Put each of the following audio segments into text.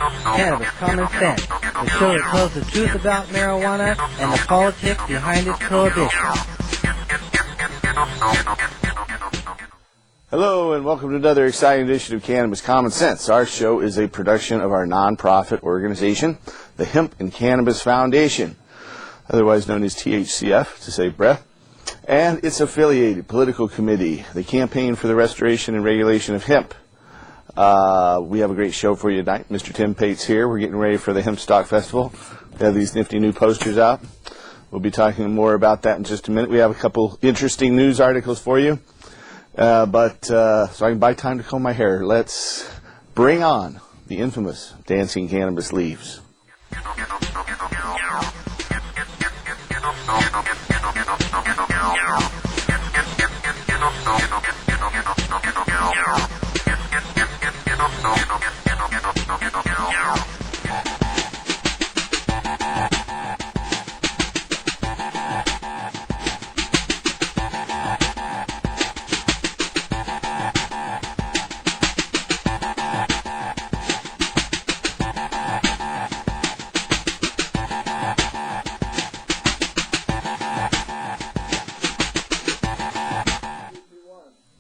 Cannabis Common Sense, the show that tells the truth about marijuana and the politics behind its prohibition. Hello and welcome to another exciting edition of Cannabis Common Sense. Our show is a production of our non-profit organization, the Hemp and Cannabis Foundation, otherwise known as THCF, to save breath, and its affiliated political committee, the Campaign for the Restoration and Regulation of Hemp. We have a great show for you tonight. Mr. Tim Pate's here. We're getting ready for the Hempstock Festival. We have these nifty new posters out. We'll be talking more about that in just a minute. We have a couple interesting news articles for you. So I can buy time to comb my hair. Let's bring on the infamous Dancing Cannabis Leaves.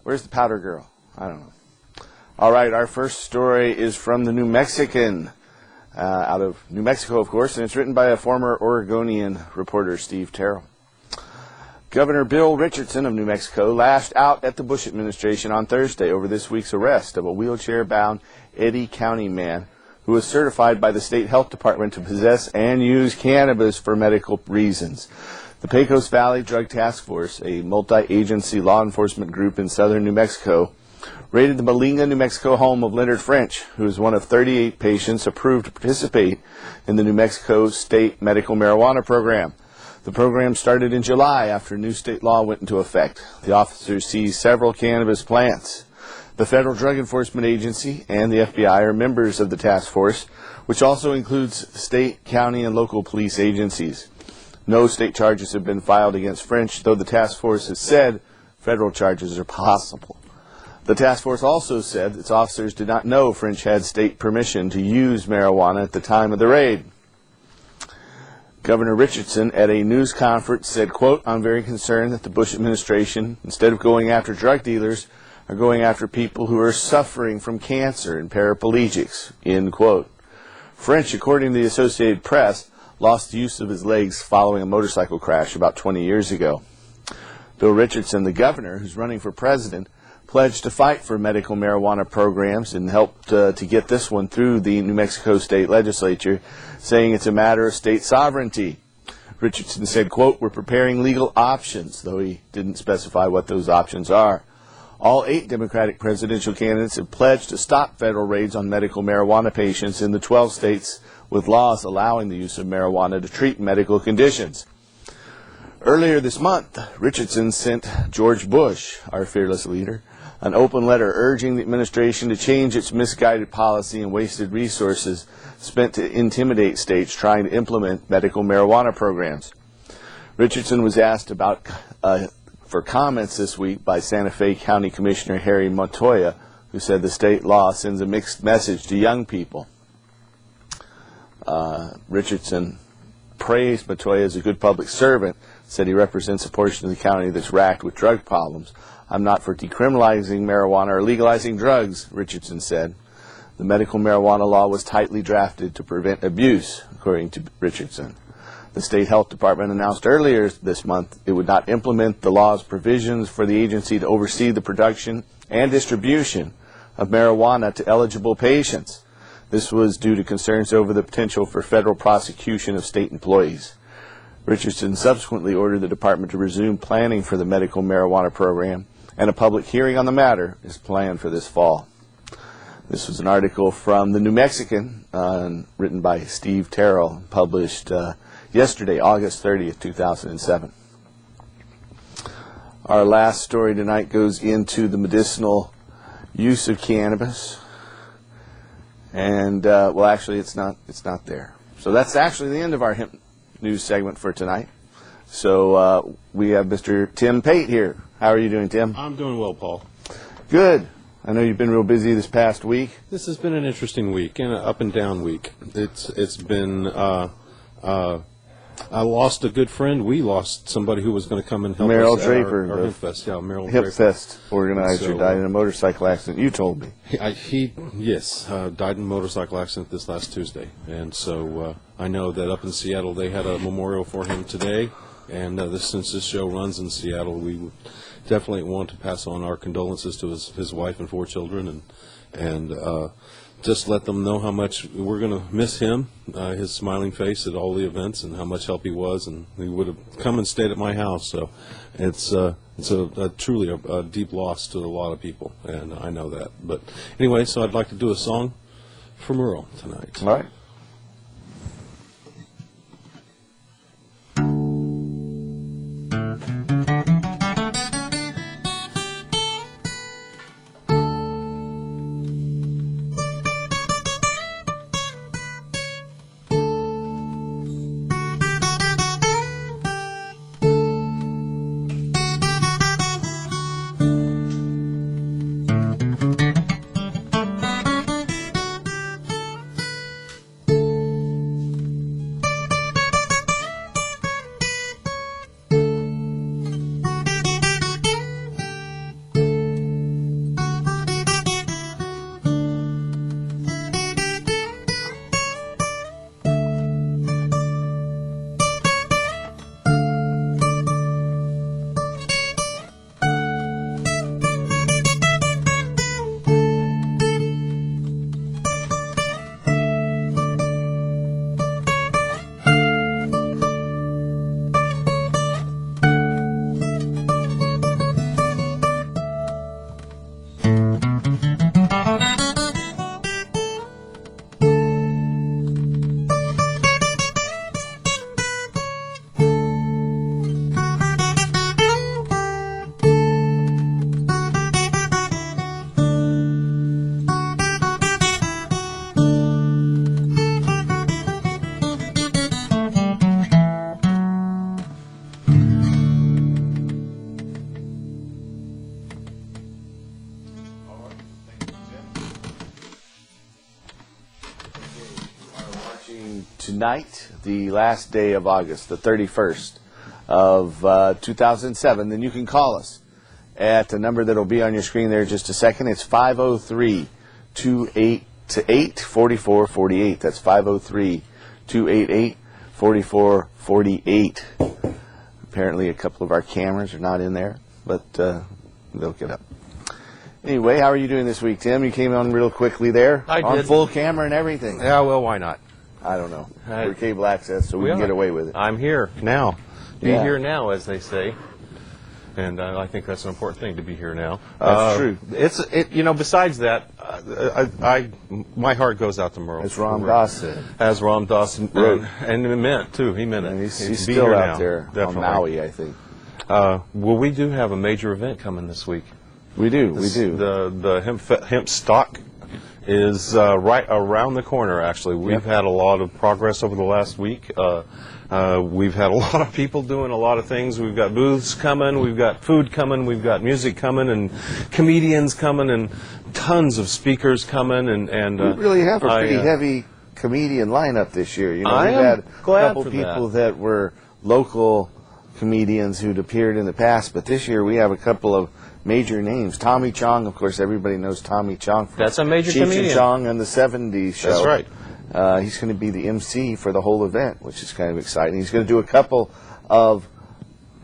Where's the powder girl? I don't know. All right, our first story is from the New Mexican, out of New Mexico, of course, and it's written by a former Oregonian reporter, Steve Terrell. Governor Bill Richardson of New Mexico lashed out at the Bush administration on Thursday over this week's arrest of a wheelchair-bound Eddy County man who was certified by the state health department to possess and use cannabis for medical reasons. The Pecos Valley Drug Task Force, a multi-agency law enforcement group in southern New Mexico, raided the Molinga, New Mexico home of Leonard French, who is one of 38 patients approved to participate in the New Mexico State Medical Marijuana Program. The program started in July after new state law went into effect. The officers seized several cannabis plants. The Federal Drug Enforcement Agency and the FBI are members of the task force, which also includes state, county, and local police agencies. No state charges have been filed against French, though the task force has said federal charges are possible. The task force also said its officers did not know French had state permission to use marijuana at the time of the raid. Governor Richardson at a news conference said, quote, "I'm very concerned that the Bush administration, instead of going after drug dealers, are going after people who are suffering from cancer and paraplegics," end quote. French, according to the Associated Press, lost the use of his legs following a motorcycle crash about 20 years ago. Bill Richardson, the governor who's running for president, pledged to fight for medical marijuana programs and helped to get this one through the New Mexico state legislature, saying it's a matter of state sovereignty. Richardson said, quote, "We're preparing legal options," though he didn't specify what those options are. All 8 Democratic presidential candidates have pledged to stop federal raids on medical marijuana patients in the 12 states with laws allowing the use of marijuana to treat medical conditions. Earlier this month, Richardson sent George Bush, our fearless leader, an open letter urging the administration to change its misguided policy and wasted resources spent to intimidate states trying to implement medical marijuana programs. Richardson was asked about for comments this week by Santa Fe County Commissioner Harry Montoya, who said the state law sends a mixed message to young people. Richardson praised Montoya as a good public servant, said he represents a portion of the county that's racked with drug problems. "I'm not for decriminalizing marijuana or legalizing drugs," Richardson said. The medical marijuana law was tightly drafted to prevent abuse, according to Richardson. The state health department announced earlier this month it would not implement the law's provisions for the agency to oversee the production and distribution of marijuana to eligible patients. This was due to concerns over the potential for federal prosecution of state employees. Richardson subsequently ordered the department to resume planning for the medical marijuana program, and a public hearing on the matter is planned for this fall. This was an article from the New Mexican, written by Steve Terrell, published yesterday, August 30th, 2007. Our last story tonight goes into the medicinal use of cannabis. And, well, actually, it's not there. So that's actually the end of our hemp news segment for tonight. So we have Mr. Tim Pate here. How are you doing, Tim? I'm doing well, Paul. Good. I know you've been real busy this past week. This has been an interesting week and an up and down week. It's been. I lost a good friend. We lost somebody who was going to come and help Meryl us Draper, at our Hemp Fest. Yeah, Meryl Hip Draper. Fest organizer, So, died in a motorcycle accident. You told me. He died in a motorcycle accident this last Tuesday. And so I know that up in Seattle they had a memorial for him today. And since this show runs in Seattle, we would definitely want to pass on our condolences to his wife and 4 children, and just let them know how much we're going to miss him, his smiling face at all the events, and how much help he was. And he would have come and stayed at my house. So it's truly a deep loss to a lot of people, and I know that. But anyway, so I'd like to do a song for Merle tonight. All right. Tonight, the last day of August, the 31st of 2007, then you can call us at the number that will be on your screen there in just a second. It's 503-288-4448. That's 503-288-4448. Apparently a couple of our cameras are not in there, but they'll get up. Anyway, how are you doing this week, Tim? You came on real quickly there. I on did. Full camera and everything. Yeah, well, why not? I don't know. We're cable access, so we can are. get away with it. I'm here now. Be Yeah. here now, as they say. And I think that's an important thing, to be here now. That's true. Besides that, my heart goes out to Merle. As Ram Dass said. As Ram Dass Wrote. and he meant, too. He meant it. And he's Be still here out now. there Definitely. on Maui, I think. Well, we do have a major event coming this week. We do. The Hempstock is right around the corner, actually. We've had a lot of progress over the last week. We've had a lot of people doing a lot of things. We've got booths coming, we've got food coming, we've got music coming, and comedians coming, and tons of speakers coming. And We really have a pretty heavy comedian lineup this year. You know, I we've am had a glad couple for people that were local comedians who'd appeared in the past, but this year we have a couple of major names. Tommy Chong, of course, everybody knows Tommy Chong. That's a major Cheech comedian. and Chong on the 70s show. That's right. He's going to be the MC for the whole event, which is kind of exciting. He's going to do a couple of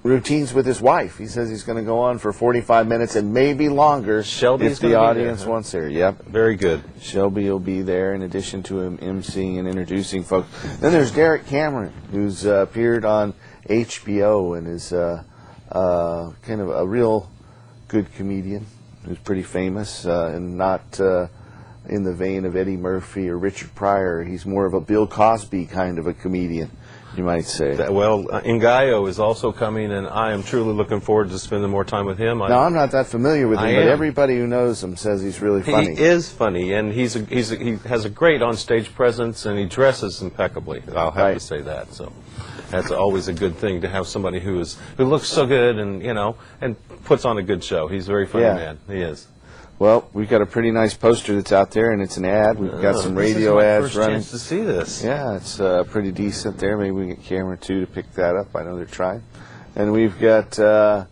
routines with his wife. He says he's going to go on for 45 minutes and maybe longer Shelby's if the gonna be audience there. wants her. Yep. Very good. Shelby will be there in addition to him emceeing and introducing folks. Then there's Derek Cameron, who's appeared on HBO and is kind of a real good comedian who's pretty famous and not in the vein of Eddie Murphy or Richard Pryor. He's more of a Bill Cosby kind of a comedian, you might say. Well, Ngaio is also coming, and I am truly looking forward to spending more time with him. Now, I'm not that familiar with him, I but am. everybody who knows him says he's really funny. He is funny, and he has a great on-stage presence, and he dresses impeccably. I'll have to say that. So that's always a good thing to have somebody who looks so good and and puts on a good show. He's a very funny man. He is. Well, we've got a pretty nice poster that's out there, and it's an ad. We've got some radio ads running. Chance to see this. Yeah, it's pretty decent there. Maybe we can get camera 2 to pick that up. I know they're trying. And we've got a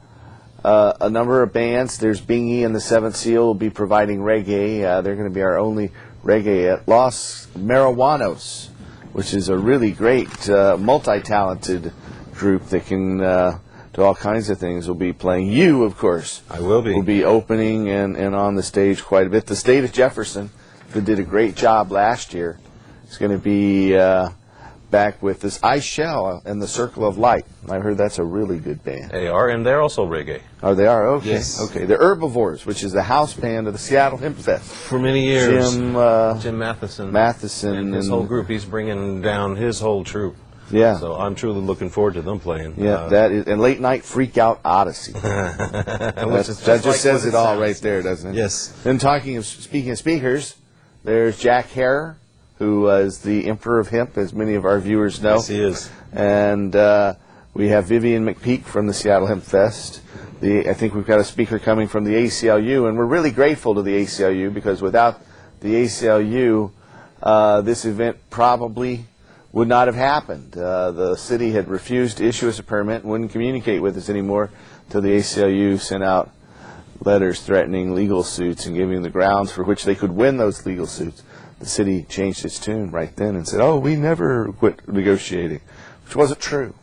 number of bands. There's Bingy and the Seventh Seal will be providing reggae. They're going to be our only reggae at Los Marijuanos, which is a really great, multi-talented group that can do all kinds of things. Will be playing. You, of course, I will be. Will be opening and on the stage quite a bit. The State of Jefferson, who did a great job last year, is going to be back with this I Shall and the Circle of Light. I heard that's a really good band. They are, and they're also reggae. Oh, they are? Okay. Yes. Okay. The Herbivores, which is the house band of the Seattle Hemp Fest. For many years. Jim Matheson. And his whole group. He's bringing down his whole troupe. Yeah. So I'm truly looking forward to them playing. Yeah, that is, and Late Night Freak Out Odyssey. That just says it all right there, doesn't it? Yes. And speaking of speakers, there's Jack Hare, who is the Emperor of Hemp, as many of our viewers know. Yes, he is. And we have Vivian McPeak from the Seattle Hemp Fest. I think we've got a speaker coming from the ACLU, and we're really grateful to the ACLU because without the ACLU, this event probably would not have happened. The city had refused to issue us a permit and wouldn't communicate with us anymore until the ACLU sent out letters threatening legal suits and giving the grounds for which they could win those legal suits. The city changed its tune right then and said, oh, we never quit negotiating, which wasn't true.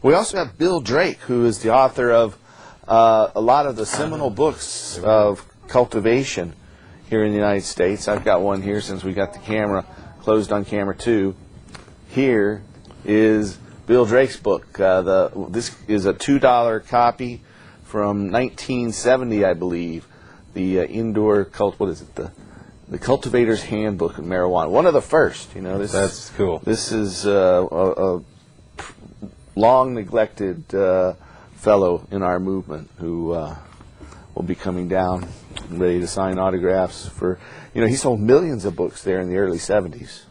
We also have Bill Drake, who is the author of a lot of the seminal books of cultivation here in the United States. I've got one here since we got the camera closed on camera 2. Here is Bill Drake's book. This is a $2 copy from 1970, I believe. The indoor the Cultivator's Handbook of Marijuana. One of the first. That's cool. This is a long neglected fellow in our movement who will be coming down and ready to sign autographs for. He sold millions of books there in the early 70s.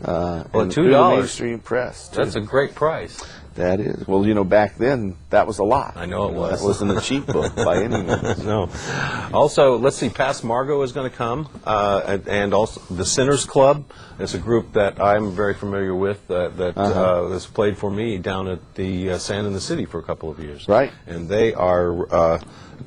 Well, and $2. the mainstream press. That's a great price. That is. Well, back then, that was a lot. I know it was. That wasn't a cheap book by any means. No. Also, let's see, Past Margot is going to come, and also the Sinners Club. It's a group that I'm very familiar with that has played for me down at the Sand in the City for a couple of years. Right. And they are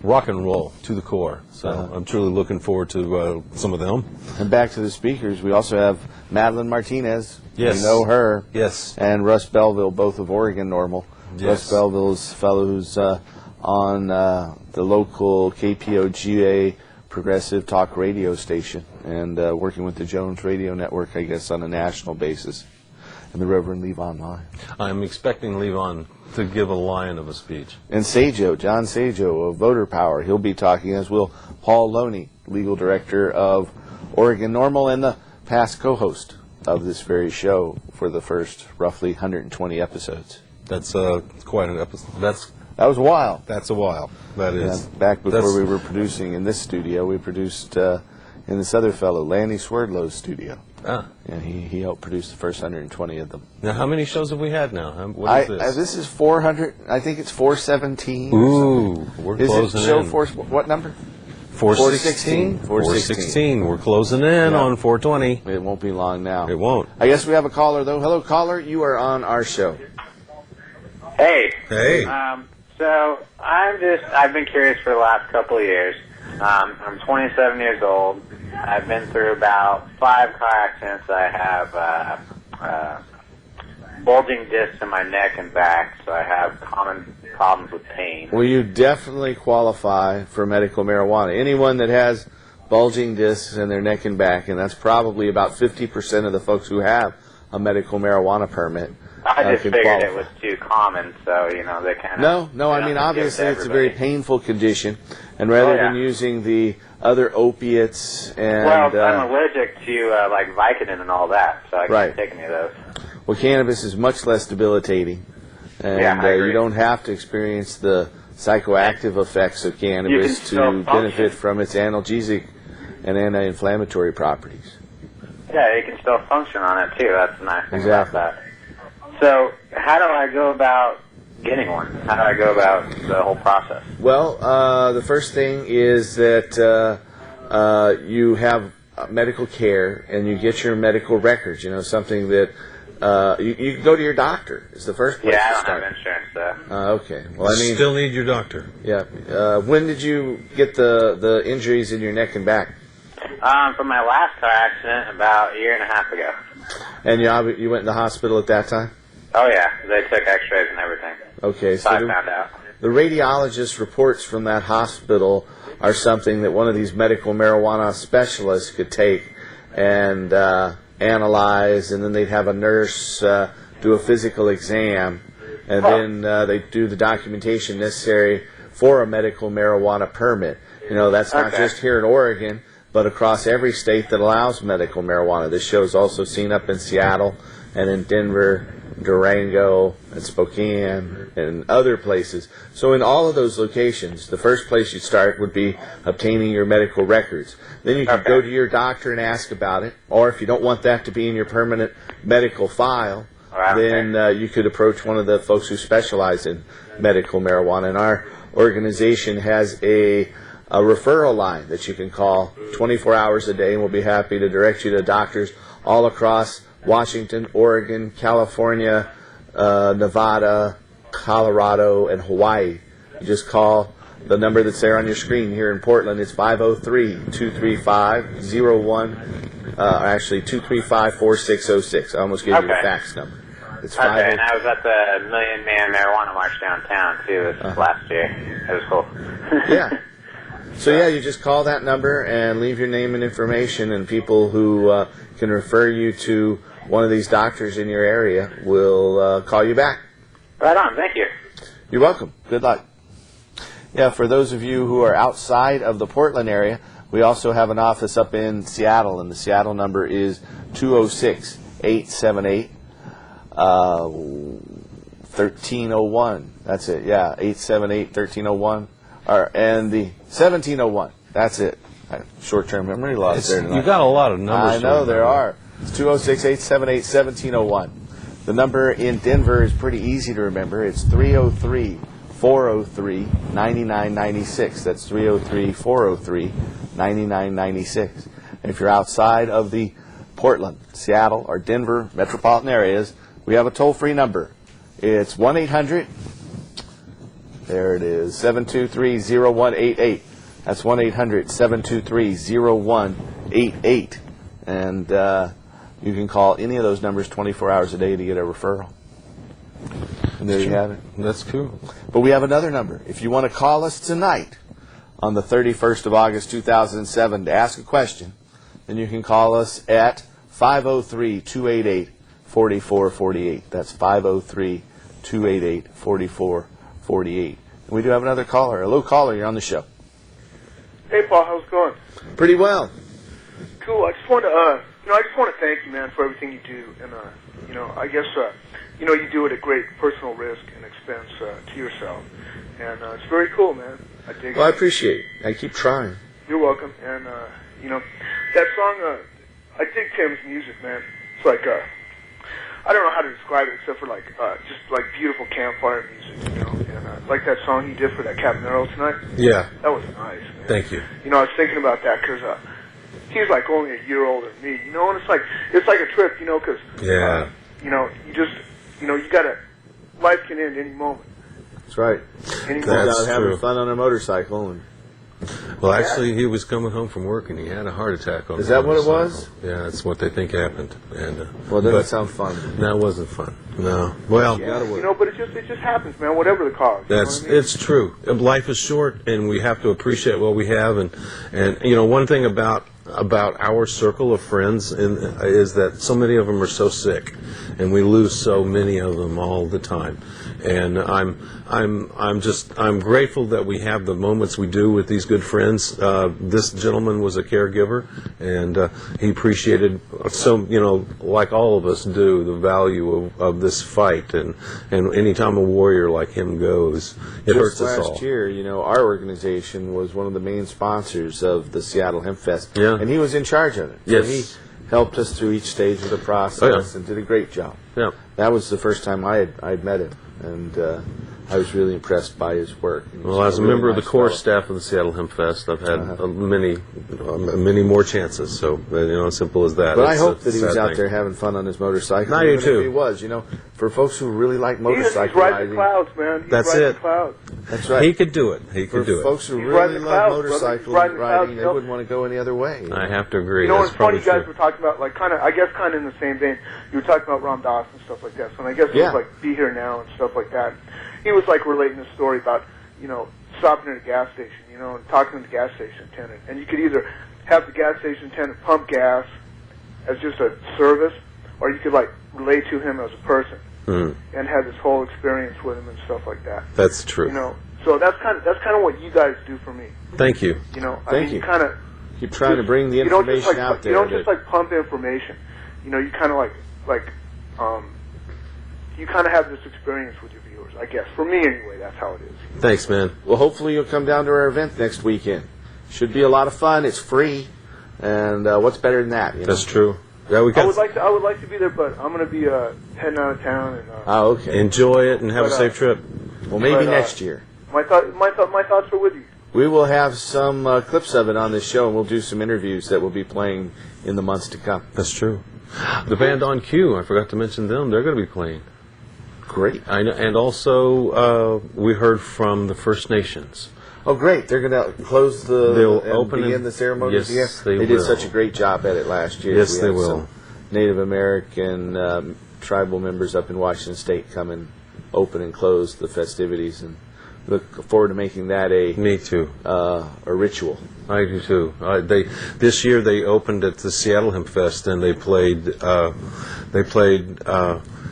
rock and roll to the core. So I'm truly looking forward to some of them. And back to the speakers, we also have Madeline Martinez. Yes. You know her. Yes. And Russ Belville, both of Oregon Normal. Yes. Russ Belville's a fellow who's on the local KPOGA progressive talk radio station and working with the Jones Radio Network, I guess, on a national basis. And the Reverend Levon Lyon. I'm expecting Levon to give a lion of a speech. And John Sajo of Voter Power. He'll be talking, as will Paul Loney, legal director of Oregon Normal and the past co-host of this very show for the first roughly 120 episodes. That's quite an episode. That was a while. That's a while. That is. Yeah, back before we were producing in this studio, we produced in this other fellow, Lanny Swerdlow's studio. Ah. And he helped produce the first 120 of them. Now, how many shows have we had now? What is this? This is 400. I think it's 417. Ooh, we're closing in. Show in. What number? 416. 416. We're closing in on 420. It won't be long now. It won't. I guess we have a caller, though. Hello, caller. You are on our show. Hey. Hey. So I've been curious for the last couple of years. I'm 27 years old. I've been through about 5 car accidents. I have bulging discs in my neck and back, so I have common problems with pain. Well, you definitely qualify for medical marijuana. Anyone that has bulging discs in their neck and back, and that's probably about 50% of the folks who have a medical marijuana permit. I just figured it was too common, so, they kind of... No, I mean, obviously it's a very painful condition, and rather than using the other opiates and... Well, I'm allergic to, like, Vicodin and all that, so I can't take any of those. Well, cannabis is much less debilitating, and you don't have to experience the psychoactive effects of cannabis to benefit from its analgesic and anti-inflammatory properties. Yeah, you can still function on it, too. That's the nice thing Exactly. about that. So, how do I go about getting one? How do I go about the whole process? Well, the first thing is that you have medical care and you get your medical records. Something that you can go to your doctor. Is the first place Yeah, I to don't start. have insurance, though. Okay. Well, I mean, Still need your doctor. yeah. When did you get the injuries in your neck and back? From my last car accident about a year and a half ago. And you went in the hospital at that time? Oh, yeah. They took x-rays and everything. Okay. So I So found out. the radiologist reports from that hospital are something that one of these medical marijuana specialists could take and analyze, and then they'd have a nurse do a physical exam, and then they do the documentation necessary for a medical marijuana permit. That's not Okay. just here in Oregon, but across every state that allows medical marijuana. This show is also seen up in Seattle and in Denver, Durango, and Spokane, and other places. So in all of those locations, the first place you start would be obtaining your medical records. Then you can go to your doctor and ask about it, or if you don't want that to be in your permanent medical file, then you could approach one of the folks who specialize in medical marijuana. And our organization has a referral line that you can call 24 hours a day, and we'll be happy to direct you to doctors all across Washington, Oregon, California, Nevada, Colorado, and Hawaii. You just call the number that's there on your screen here in Portland. It's 503-235-01, actually 235-4606. I almost gave you the fax number. It's Okay, and I was at the Million Man Marijuana March downtown, too, this last year. It was cool. Yeah. So, yeah, you just call that number and leave your name and information, and people who can refer you to one of these doctors in your area will call you back. Right on, thank you. You're welcome. Good luck. Yeah, for those of you who are outside of the Portland area, we also have an office up in Seattle, and the Seattle number is 206-878-1301. That's it, yeah, 878-1301. And the 1701. That's it. Short-term memory loss there tonight. You got a lot of numbers. I know there are. It's 206-878-1701. The number in Denver is pretty easy to remember. It's 303-403-9996. That's 303-403-9996. And if you're outside of the Portland, Seattle, or Denver metropolitan areas, we have a toll-free number. It's 1-800- There it is, 723-0188. That's 1-800-723-0188. And you can call any of those numbers 24 hours a day to get a referral. And there you have it. That's cool. But we have another number. If you want to call us tonight on the 31st of August, 2007, to ask a question, then you can call us at 503-288-4448. That's 503-288-4448. We do have another caller. Hello, caller. You're on the show. Hey, Paul. How's it going? Pretty well. Cool. I just want to, thank you, man, for everything you do, and I guess, you do it at great personal risk and expense to yourself, and it's very cool, man. I dig it. Well, I appreciate it. I keep trying. You're welcome, and that song. I dig Tim's music, man. It's like I don't know how to describe it except for just like beautiful campfire music, and like that song he did for that Cabanero tonight. Yeah. That was nice, man. Thank you. I was thinking about that because he's like only a year older than me, and it's like a trip, because Yeah. you just you gotta, life can end any moment. That's right. Any He's moment. out having true. fun on a motorcycle. And Well, actually, he was coming home from work and he had a heart attack on. Is the that what it motorcycle. was? Yeah, that's what they think happened. And well, doesn't but sound fun. that wasn't fun. No. Well, Gotta work. But it just happens, man. Whatever the cause. You know what I mean? it's true. Life is short, and we have to appreciate what we have. And one thing about our circle of friends is that so many of them are so sick, and we lose so many of them all the time. And I'm grateful that we have the moments we do with these good friends. This gentleman was a caregiver, and he appreciated like all of us do, the value of this fight. And anytime a warrior like him goes, it hurts us all. Last year, our organization was one of the main sponsors of the Seattle Hemp Fest, Yeah. and he was in charge of it. Yes. So he helped us through each stage of the process and did a great job. Yeah. That was the first time I'd met him, and I was really impressed by his work. Well, as a member of the core staff of the Seattle Hemp Fest, I've had many more chances. So, simple as that. But I hope that he was out there having fun on his motorcycle. I do too. If he was, for folks who really like motorcycle he's riding riding. the clouds, man. He's That's riding it. The clouds. That's right. He could do it. He For could do it. folks who He's really riding the love clouds, motorcycle brother. He's riding the riding, clouds. they wouldn't want to go any other way. I have to agree. It's That's funny probably you guys true. were talking about, like, kind of in the same vein. You were talking about Ram Dass and stuff like that. So I guess it was like Be Here Now and stuff like that. He was like relating a story about, stopping at a gas station, and talking to the gas station attendant. And you could either have the gas station attendant pump gas as just a service, or you could like relate to him as a person and have this whole experience with him and stuff like that. That's true. So that's kind of what you guys do for me. Thank you. Thank you. You kind of Keep trying to bring the information out there. You don't just like pump information. You kind of you kind of have this experience with your viewers. I guess for me anyway, that's how it is. Thanks, man. Well, hopefully you'll come down to our event next weekend. Should be a lot of fun. It's free, and what's better than that? That's true. Yeah, we got. I would like to be there, but I'm going to be heading out of town and. Okay. Enjoy it and have a safe trip. Well, maybe next year. My thoughts are with you. We will have some clips of it on this show, and we'll do some interviews that we'll be playing in the months to come. That's true. The band On Cue, I forgot to mention them. They're going to be playing. Great. I know, and also we heard from the First Nations. Oh, great. They're going to close They'll and open begin the ceremonies again? Yes, they did will. such a great job at it last year. Yes, we they had will. Some Native American tribal members up in Washington State come and open and close the festivities, and look forward to making that Me too. a ritual. I do too. This year they opened at the Seattle Hemp Fest and they played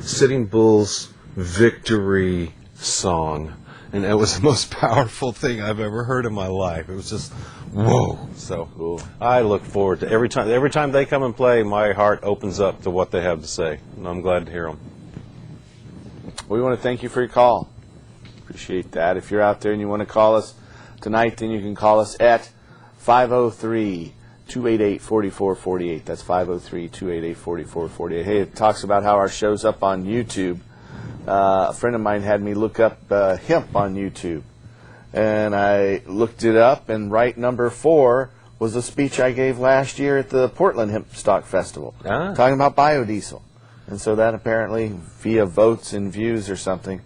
Sitting Bull's Victory Song, and it was the most powerful thing I've ever heard in my life. It was just whoa. So Cool. I look forward to every time they come and play. My heart opens up to what they have to say, and I'm glad to hear them. We want to thank you for your call. Appreciate that. If you're out there and you want to call us tonight, then you can call us at 503-288-4448. That's 503-288-4448. Hey, it talks about how our show's up on YouTube. A friend of mine had me look up hemp on YouTube. And I looked it up, and right number 4 was a speech I gave last year at the Portland Hempstock Festival, talking about biodiesel. And so that apparently, via votes and views or something,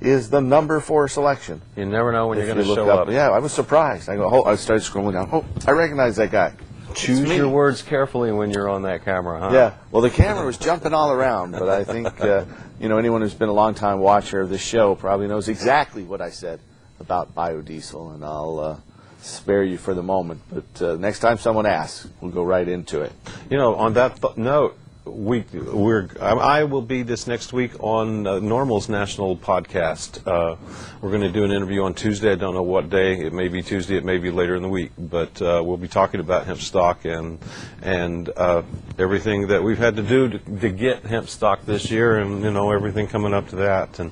is the number 4 selection. You never know when you're going to look show up. Yeah, I was surprised. I started scrolling down. Oh, I recognize that guy. Choose your words carefully when you're on that camera, huh? Yeah. Well, the camera was jumping all around, but I think anyone who's been a long-time watcher of the show probably knows exactly what I said about biodiesel, and I'll spare you for the moment. But next time someone asks, we'll go right into it. On that note, I will be this next week on Normal's national podcast. We're going to do an interview on Tuesday. I don't know what day. It may be Tuesday. It may be later in the week. But we'll be talking about Hempstock and everything that we've had to do to get Hempstock this year, and everything coming up to that. And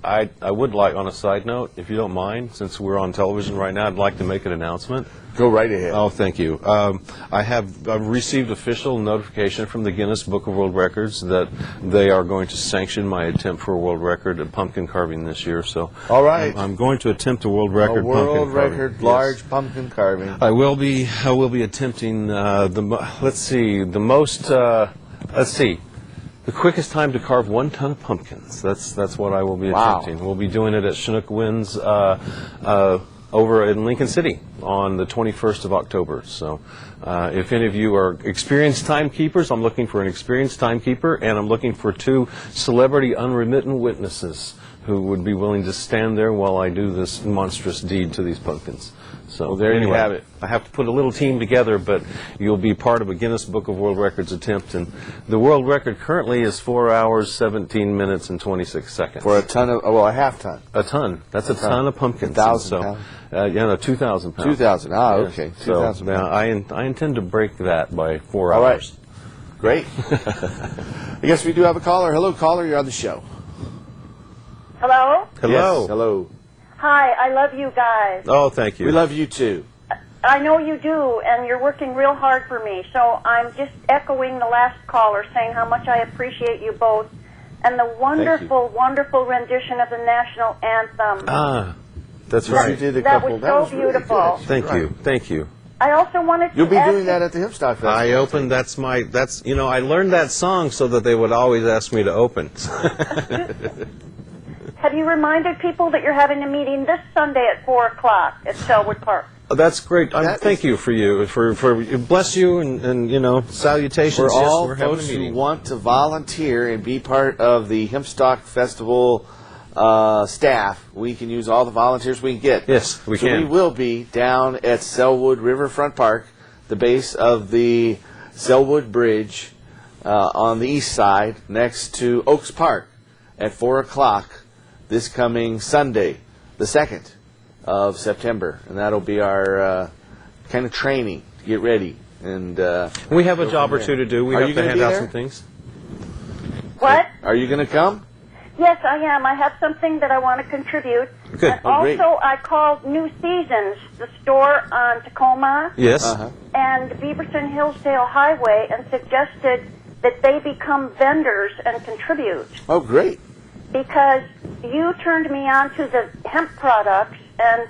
I would like, on a side note, if you don't mind, since we're on television right now, I'd like to make an announcement. Go right ahead. Oh, thank you. I've received official notification from the Guinness Book of World Records that they are going to sanction my attempt for a world record at pumpkin carving this year. So, all right, I'm going to attempt a world record. World record large pumpkin carving. I will be attempting the quickest time to carve 1 ton of pumpkins. That's what I will be attempting. We'll be doing it at Chinook Winds over in Lincoln City on the 21st of October. So if any of you are experienced timekeepers, I'm looking for an experienced timekeeper, and I'm looking for 2 celebrity unremittent witnesses who would be willing to stand there while I do this monstrous deed to these pumpkins. So there you have it. I have to put a little team together, but you'll be part of a Guinness Book of World Records attempt. And the world record currently is 4 hours, 17 minutes, and 26 seconds. For a ton of, a half ton. A ton. That's a ton of pumpkins. 1,000 pounds? 2,000 pounds. 2,000. Ah, Yes. okay. So 2,000 now I intend to break that by 4 All hours. Right. Great. I guess we do have a caller. Hello, caller. You're on the show. Hello? Hello. Yes, hello. Hi, I love you guys. Oh, thank you. We love you too. I know you do, and you're working real hard for me. So I'm just echoing the last caller, saying how much I appreciate you both, and the wonderful, wonderful rendition of the national anthem. That's right. You did a That couple. was so really beautiful. good. Thank you. Thank you. I also wanted to You'll be ask doing that at the Hempstock Festival. I opened, I learned that song so that they would always ask me to open. Have you reminded people that you're having a meeting this Sunday at 4 o'clock at Selwood Park? That's great. Thank you for bless you and salutations. For all we're having a folks who meeting. want to volunteer and be part of the Hempstock Festival staff, we can use all the volunteers we can get. Yes, we can. We will be down at Selwood Riverfront Park, the base of the Selwood Bridge on the east side, next to Oaks Park at 4 o'clock this coming Sunday, the 2nd of September. And that'll be our kind of training to get ready. And We have a job or two to do. We Are have you to gonna hand be out there? some things. What? Are you going to come? Yes, I am. I have something that I want to contribute. Good. And Oh, great. also, I called New Seasons, the store on Tacoma Yes. and Beaverton Hillsdale Highway, and suggested that they become vendors and contribute. Oh, great. Because you turned me on to the hemp products, and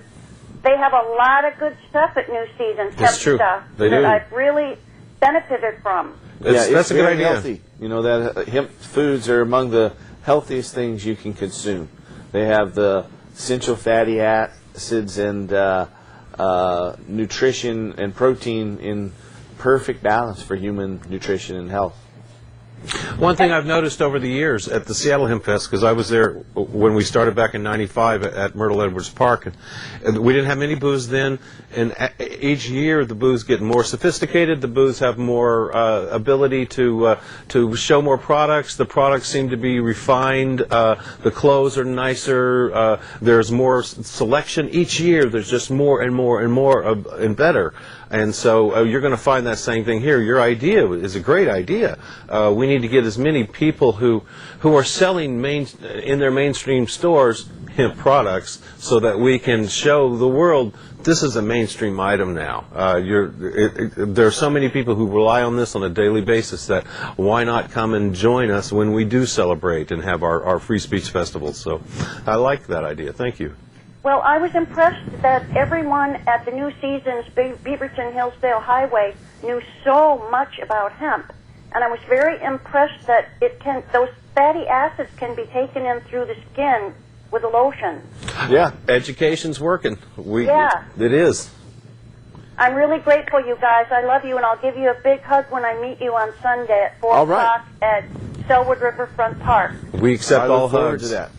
they have a lot of good stuff at New Seasons. That's hemp true. stuff They that do. I've really benefited from. It's That's a good very idea. healthy. You know that hemp foods are among the healthiest things you can consume. They have the essential fatty acids and nutrition and protein in perfect balance for human nutrition and health. One thing I've noticed over the years at the Seattle Hemp Fest, because I was there when we started back in '95 at Myrtle Edwards Park, and we didn't have any booths then, and each year the booths get more sophisticated, the booths have more ability to show more products, the products seem to be refined, the clothes are nicer, there's more selection. Each year there's just more and more and more and better. And so you're going to find that same thing here. Your idea is a great idea. We need to get as many people who are selling in their mainstream stores hemp products so that we can show the world this is a mainstream item now. There are so many people who rely on this on a daily basis that why not come and join us when we do celebrate and have our free speech festivals. So I like that idea. Thank you. Well, I was impressed that everyone at the New Seasons Beaverton Hillsdale Highway knew so much about hemp, and I was very impressed that those fatty acids can be taken in through the skin with a lotion. Yeah, education's working. Yeah. It is. I'm really grateful, you guys. I love you, and I'll give you a big hug when I meet you on Sunday at 4 All right. o'clock at Selwood Riverfront Park. We accept I all look forward hugs. to that.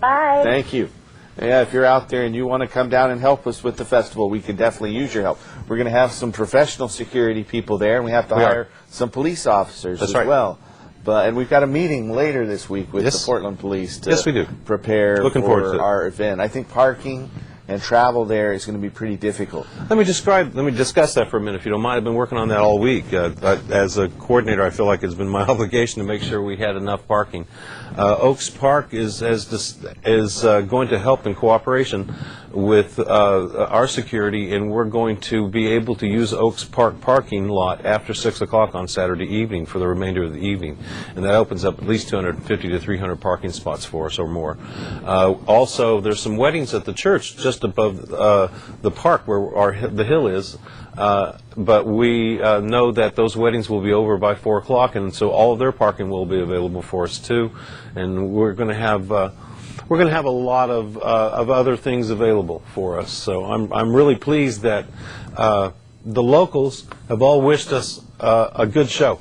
Bye. Thank you. Yeah, if you're out there and you want to come down and help us with the festival, we can definitely use your help. We're going to have some professional security people there, and we have to hire some police officers as well. And we've got a meeting later this week with the Portland Police to Yes, we do. prepare Looking forward to for it. our event. I think parking and travel there is going to be pretty difficult. Let me discuss that for a minute, if you don't mind. I've been working on that all week. As a coordinator, I feel like it's been my obligation to make sure we had enough parking. Oaks Park is going to help in cooperation with our security, and we're going to be able to use Oaks Park parking lot after 6 o'clock on Saturday evening for the remainder of the evening. And that opens up at least 250 to 300 parking spots for us or more. Also, there's some weddings at the church just above the park where the hill is. But we know that those weddings will be over by 4 o'clock, and so all of their parking will be available for us too. And we're going to have a lot of other things available for us. So I'm really pleased that the locals have all wished us a good show,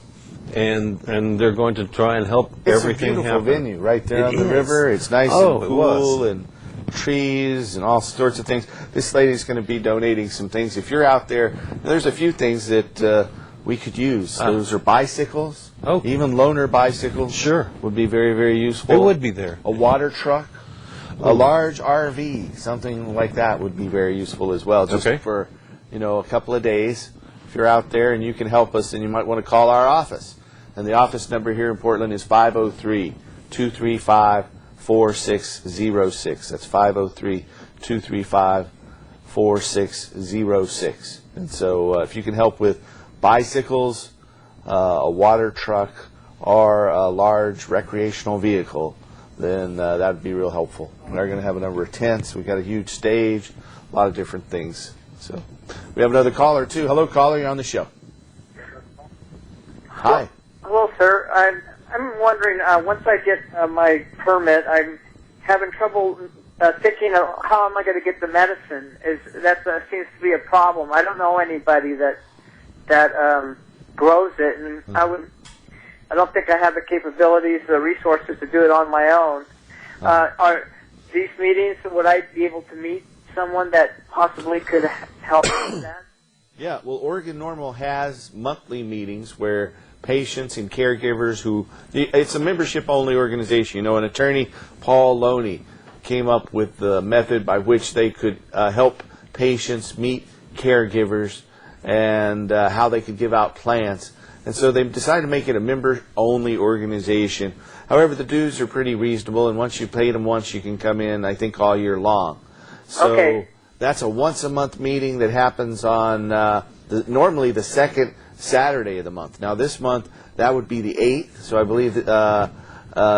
and they're going to try and help everything happen. It's a beautiful venue right there on the river. It's nice and cool and trees and all sorts of things. This lady's going to be donating some things. If you're out there, there's a few things that we could use. Those are bicycles. Even loaner bicycles. Sure. Would be very, very useful. It would be there. A water truck. A large RV. Something like that would be very useful as well. Just for, a couple of days. If you're out there and you can help us, then you might want to call our office. And the office number here in Portland is 503-235-4606. That's 503-235-4606. 4606. And so if you can help with bicycles, a water truck, or a large recreational vehicle, then that would be real helpful. We're going to have a number of tents. We've got a huge stage, a lot of different things. So we have another caller, too. Hello, caller. You're on the show. Hi. Hello, sir. I'm wondering, once I get my permit, I'm having trouble thinking of how am I going to get the medicine. That seems to be a problem. I don't know anybody that grows it, and I don't think I have the capabilities, the resources to do it on my own. Are these meetings, would I be able to meet someone that possibly could help me with that? Yeah, well, Oregon Normal has monthly meetings where patients and caregivers it's a membership-only organization. You know, an attorney, Paul Loney, came up with the method by which they could help patients meet caregivers and how they could give out plants. And so they decided to make it a member-only organization. However, the dues are pretty reasonable, and once you pay them once, you can come in, I think, all year long. So that's a once-a-month meeting that happens on normally the second Saturday of the month. Now, this month, that would be the 8th, so I believe that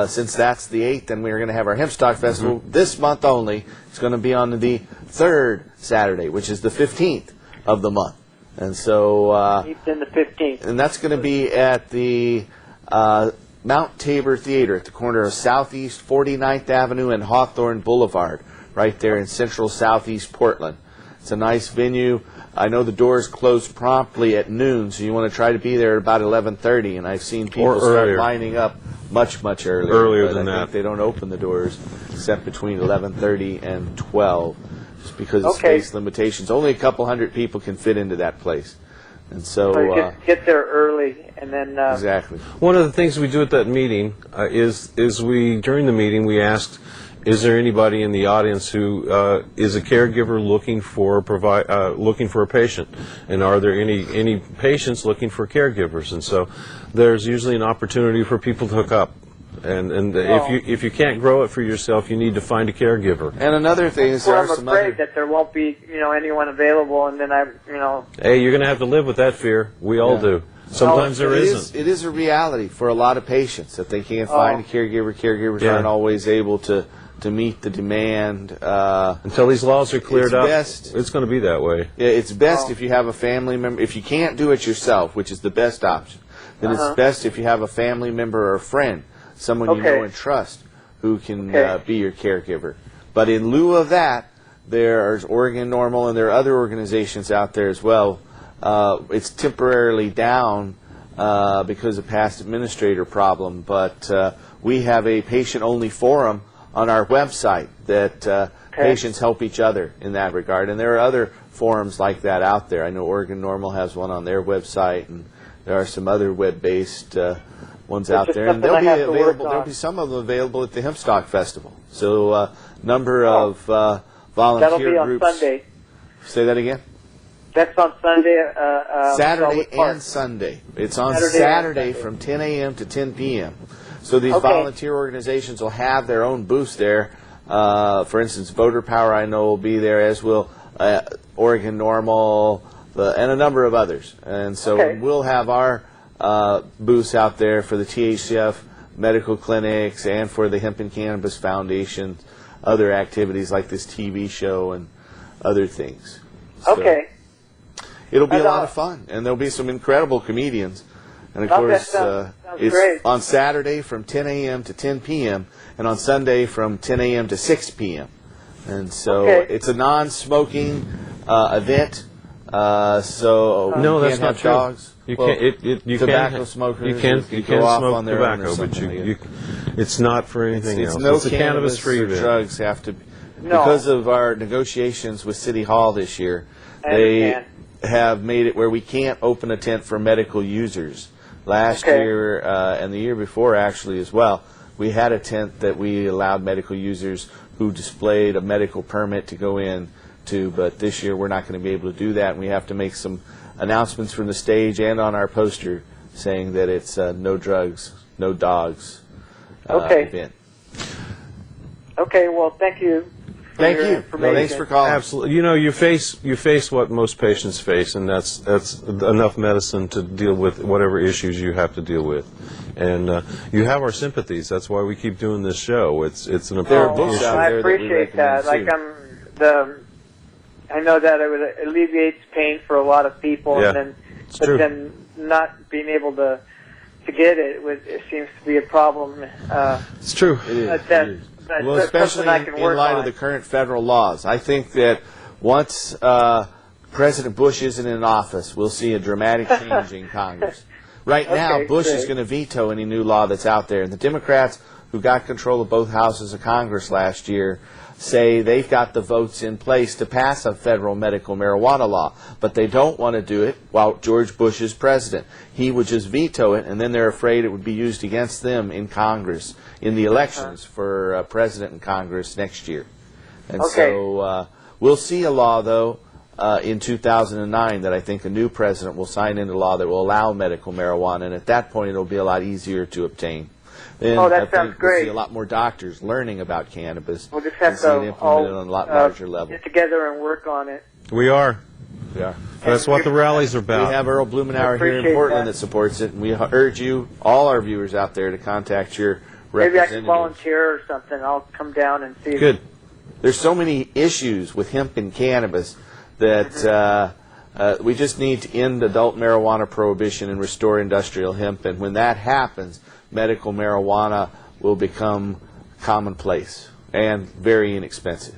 since that's the 8th, then we're going to have our Hempstock Festival. This month only, it's going to be on the 3rd Saturday, which is the 15th of the month. And so, 8th and the 15th. And that's going to be at the Mount Tabor Theater at the corner of Southeast 49th Avenue and Hawthorne Boulevard, right there in central southeast Portland. It's a nice venue. I know the doors close promptly at noon, so you want to try to be there at about 11:30. And I've seen people start lining up much earlier. Earlier than I that. think they don't open the doors except between 11:30 and 12. Just because of space limitations. Only a couple hundred people can fit into that place. And so just get there early, and then... exactly. One of the things we do at that meeting is during the meeting, we asked, is there anybody in the audience who is a caregiver looking for a patient? And are there any patients looking for caregivers? And so there's usually an opportunity for people to hook up. And if you can't grow it for yourself, you need to find a caregiver. And another thing is there are some other... I'm afraid that there won't be anyone available, and then Hey, you're going to have to live with that fear. We all do. Sometimes there isn't. It is a reality for a lot of patients that they can't find a caregiver. Caregivers aren't always able to meet the demand. Until these laws are cleared up, it's going to be that way. Yeah, it's best if you have a family member. If you can't do it yourself, which is the best option, then it's best if you have a family member or a friend, someone you know and trust, who can be your caregiver. But in lieu of that, there's Oregon Normal, and there are other organizations out there as well. It's temporarily down because of past administrator problem, but we have a patient-only forum on our website that patients help each other in that regard. And there are other forums like that out there. I know Oregon Normal has one on their website, and there are some other web-based ones out there. And they'll be available. There'll be some of them available at the Hempstock Festival. So a number of volunteer that'll be on groups. Sunday. Say that again? That's on Sunday. Saturday and Sunday. It's on Saturday from 10 a.m. to 10 p.m. So these volunteer organizations will have their own booths there. For instance, Voter Power, I know, will be there, as will Oregon Normal, and a number of others. And so we'll have our booths out there for the THCF medical clinics and for the Hemp and Cannabis Foundation, other activities like this TV show and other things. So it'll be a lot of fun, and there'll be some incredible comedians. And of course, it's on Saturday from 10 a.m. to 10 p.m. and on Sunday from 10 a.m. to 6 p.m. And so it's a non-smoking event. So no, you that's can't not have true. dogs. You Well, can't. You tobacco can't, smokers. You can't off smoke on their own or tobacco, but something, it's not for anything it's else. no It's a cannabis-free or event. drugs have to. Because of our negotiations with City Hall this year, they have made it where we can't open a tent for medical users. Last year and the year before, actually, as well, we had a tent that we allowed medical users who displayed a medical permit to go in to, but this year we're not going to be able to do that, and we have to make some announcements from the stage and on our poster saying that it's no drugs, no dogs event. Okay, well, thank you for Thank your you. information. Thanks for calling. Absolutely. You know, you face what most patients face, and that's enough medicine to deal with whatever issues you have to deal with. And you have our sympathies. That's why we keep doing this show. It's an important issue. out I there that we appreciate that. recommend Like I know that it would alleviate pain for a lot of people, Yeah, and it's but true. then not being able to get it seems to be a problem. It's true. It is. That's Well, that's especially something I can in work light on. of the current federal laws. I think that once President Bush isn't in office, we'll see a dramatic change in Congress. Right now, Okay, Bush is great. going to veto any new law that's out there. And the Democrats, who got control of both houses of Congress last year, say they've got the votes in place to pass a federal medical marijuana law. But they don't want to do it while George Bush is president. He would just veto it, and then they're afraid it would be used against them in Congress in the elections for president and Congress next year. And Okay. so we'll see a law, though, in 2009 that I think a new president will sign into law that will allow medical marijuana, and at that point it'll be a lot easier to obtain. Then Oh, that I sounds think we'll see great. a lot more doctors learning about cannabis We'll just and have see it to implemented all on a lot larger level. get together and work on it. We are. Yeah. That's what the rallies are about. We have Earl Blumenauer here in appreciate Portland that. that supports it, and we urge you, all our viewers out there, to contact your Maybe I representative. can volunteer or something. I'll come down and see. Good. There's so many issues with hemp and cannabis that we just need to end adult marijuana prohibition and restore industrial hemp. And when that happens, medical marijuana will become commonplace and very inexpensive.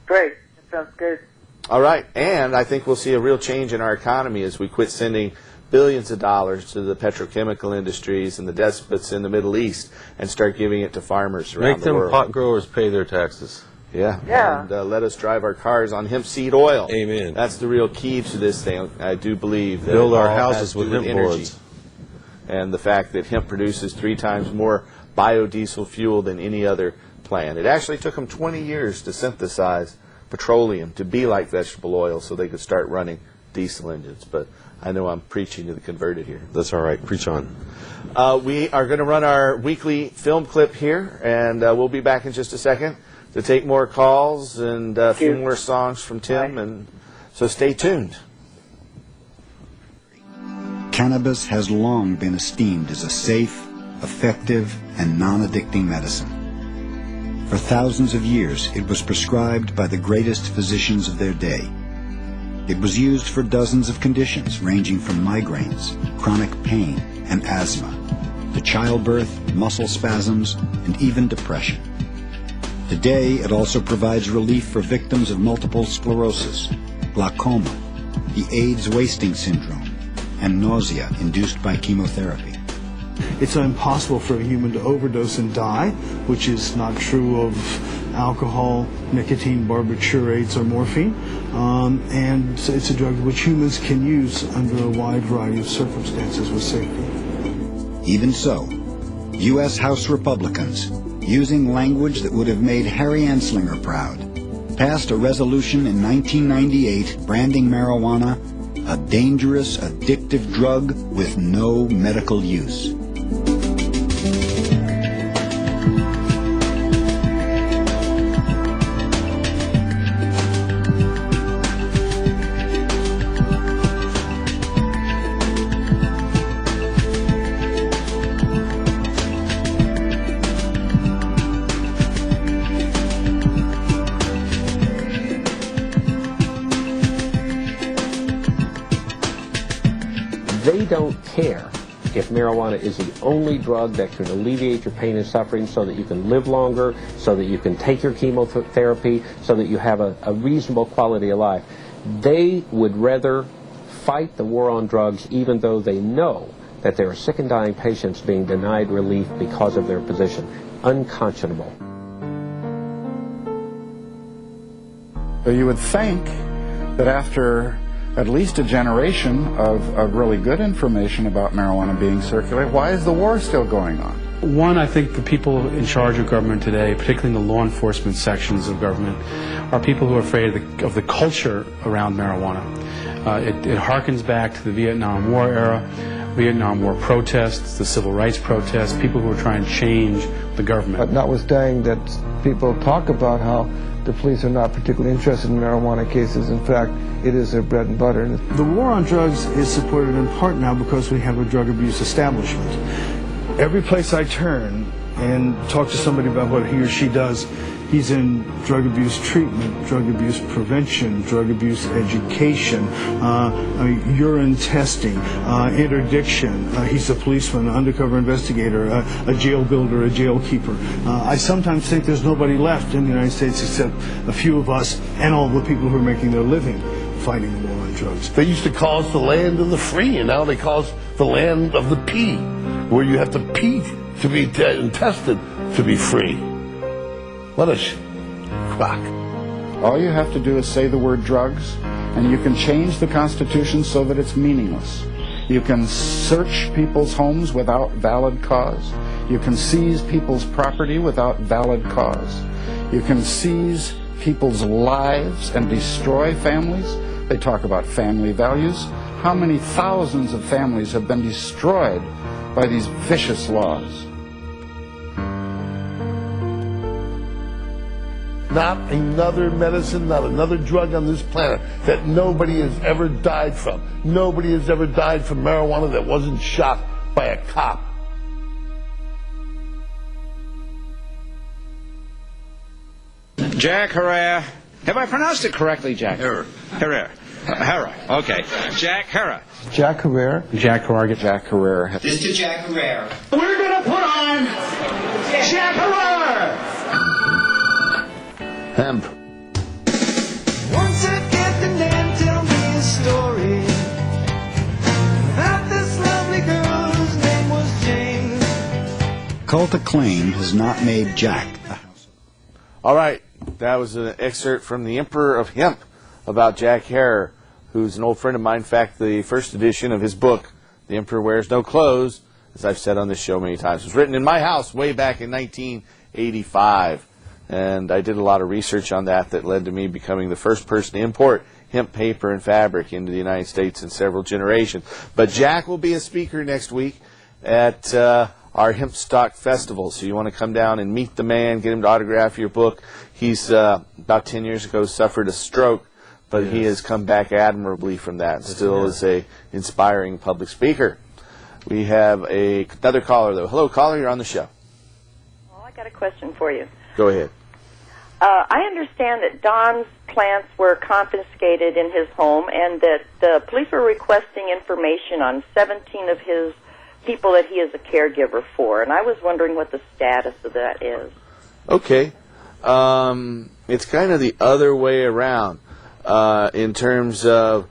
Great. That sounds good. All right, and I think we'll see a real change in our economy as we quit sending billions of dollars to the petrochemical industries and the despots in the Middle East and start giving it to farmers around Make the them world. pot growers pay their taxes. Yeah. Yeah. And let us drive our cars on hemp seed oil. Amen. That's the real key to this thing, I do believe. That Build it our all houses has to with do hemp energy. boards. And the fact that hemp produces 3 times more biodiesel fuel than any other plant. It actually took them 20 years to synthesize petroleum to be like vegetable oil so they could start running diesel engines. But I know I'm preaching to the converted here. That's all right. Preach on. We are going to run our weekly film clip here, and we'll be back in just a second to take more calls and a few more songs from Tim. And so stay tuned. Cannabis has long been esteemed as a safe, effective, and non-addicting medicine. For thousands of years, it was prescribed by the greatest physicians of their day. It was used for dozens of conditions ranging from migraines, chronic pain, and asthma, to childbirth, muscle spasms, and even depression. Today, it also provides relief for victims of multiple sclerosis, glaucoma, the AIDS wasting syndrome, and nausea induced by chemotherapy. It's impossible for a human to overdose and die, which is not true of alcohol, nicotine, barbiturates, or morphine. And it's a drug which humans can use under a wide variety of circumstances with safety. Even so, U.S. House Republicans, using language that would have made Harry Anslinger proud, passed a resolution in 1998 branding marijuana a dangerous, addictive drug with no medical use. They don't care if marijuana is the only drug that can alleviate your pain and suffering so that you can live longer, so that you can take your chemotherapy, so that you have a reasonable quality of life. They would rather fight the war on drugs even though they know that there are sick and dying patients being denied relief because of their position. Unconscionable. You would think that after at least a generation of really good information about marijuana being circulated, why is the war still going on? One, I think the people in charge of government today, particularly in the law enforcement sections of government, are people who are afraid of the culture around marijuana. It harkens back to the Vietnam War era, Vietnam War protests, the civil rights protests, people who are trying to change the government. But notwithstanding that people talk about how the police are not particularly interested in marijuana cases, in fact, it is their bread and butter. The war on drugs is supported in part now because we have a drug abuse establishment. Every place I turn and talk to somebody about what he or she does, he's in drug abuse treatment, drug abuse prevention, drug abuse education, urine testing, interdiction. He's a policeman, an undercover investigator, a jail builder, a jail keeper. I sometimes think there's nobody left in the United States except a few of us and all the people who are making their living fighting the war on drugs. They used to call us the land of the free, and now they call us the land of the pee, where you have to pee to be tested to be free. What a crock. All you have to do is say the word drugs, and you can change the Constitution so that it's meaningless. You can search people's homes without valid cause. You can seize people's property without valid cause. You can seize people's lives and destroy families. They talk about family values. How many thousands of families have been destroyed by these vicious laws? Not another medicine, not another drug on this planet that nobody has ever died from. Nobody has ever died from marijuana that wasn't shot by a cop. Jack Herrera. Have I pronounced it correctly, Jack? Herrera. Okay. Jack Herrera. Jack Herrera. Jack Herrera. Jack Herrera. This to Jack Herrera. We're going to put on Jack Herrera. Hemp. Once again, the man tell me a story about this lovely girl whose name was Jane. Cult acclaim has not made Jack. All right, that was an excerpt from The Emperor of Hemp about Jack Herrera, who's an old friend of mine. In fact, the first edition of his book, The Emperor Wears No Clothes, as I've said on this show many times, was written in my house way back in 1985. And I did a lot of research on that led to me becoming the first person to import hemp paper and fabric into the United States in several generations. But Jack will be a speaker next week at our Hempstock Festival. So you want to come down and meet the man, get him to autograph your book. He's about 10 years ago suffered a stroke, but he has come back admirably from that. Still is a inspiring public speaker. We have another caller, though. Hello, caller. You're on the show. Well, I got a question for you. Go ahead. I understand that Don's plants were confiscated in his home and that the police were requesting information on 17 of his people that he is a caregiver for, and I was wondering what the status of that is. Okay. It's kind of the other way around in terms of